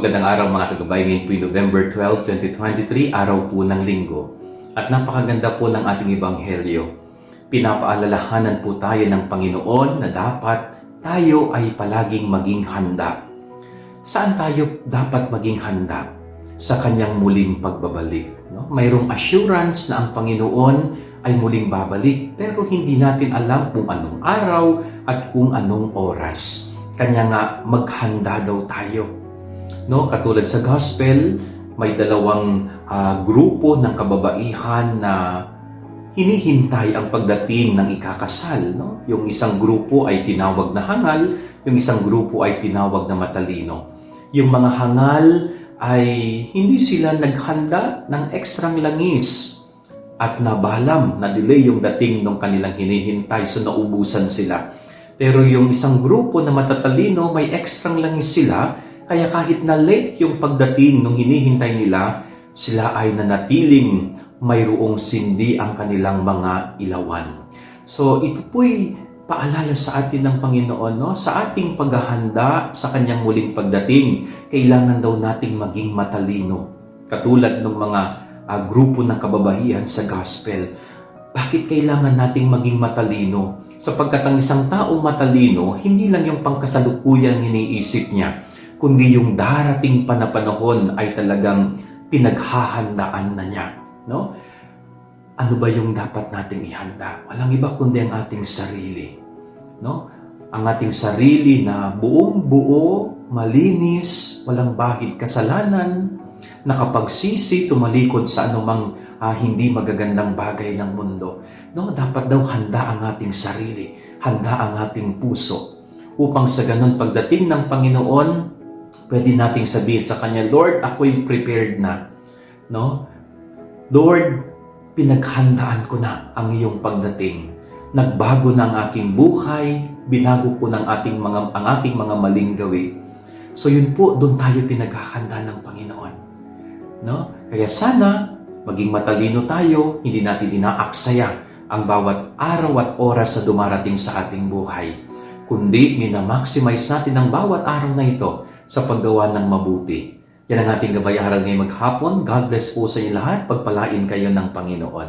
Magandang araw mga kagabay, ngayon po November 12, 2023, araw po ng linggo. At napakaganda po ng ating ebanghelyo. Pinapaalalahanan po tayo ng Panginoon na dapat tayo ay palaging maging handa. Saan tayo dapat maging handa? Sa kanyang muling pagbabalik. No? Mayroong assurance na ang Panginoon ay muling babalik, pero hindi natin alam kung anong araw at kung anong oras. Kanya nga maghanda daw tayo. No, katulad sa gospel, may dalawang grupo ng kababaihan na hinihintay ang pagdating ng ikakasal. No? Yung isang grupo ay tinawag na hangal, yung isang grupo ay tinawag na matalino. Yung mga hangal ay hindi sila naghanda ng ekstrang langis at nabalam, na-delay yung dating ng kanilang hinihintay, so naubusan sila. Pero yung isang grupo na matatalino, may ekstrang langis sila, kaya kahit na late yung pagdating nung hinihintay nila, sila ay nanatiling mayroong sindi ang kanilang mga ilawan. So ito po'y paalala sa atin ng Panginoon, no? Sa ating paghahanda sa kanyang muling pagdating, kailangan daw nating maging matalino. Katulad ng mga grupo ng kababaihan sa gospel. Bakit kailangan nating maging matalino? Sapagkat ang isang taong matalino, hindi lang yung pangkasalukuyan iniisip niya, kundi yung darating panahon ay talagang pinaghahandaan na niya. No? Ano ba yung dapat nating ihanda? Walang iba kundi ang ating sarili. No? Ang ating sarili na buong-buo, malinis, walang bahid kasalanan, nakapagsisi, tumalikod sa anumang hindi magagandang bagay ng mundo. No? Dapat daw handa ang ating sarili, handa ang ating puso, upang sa ganun pagdating ng Panginoon, pwede nating sabihin sa Kanya, Lord, ako'y prepared na. No? Lord, pinaghandaan ko na ang iyong pagdating. Nagbago na ang aking buhay, binago ko ng ang aking mga maling gawi. So yun po, doon tayo pinaghahanda ng Panginoon. No? Kaya sana, maging matalino tayo, hindi natin inaaksaya ang bawat araw at oras na dumarating sa ating buhay. Kundi, minamaximize natin ang bawat araw na ito sa paggawa ng mabuti. Yan ang ating gabay-aral ngayong maghapon. God bless po sa inyo lahat. Pagpalain kayo ng Panginoon.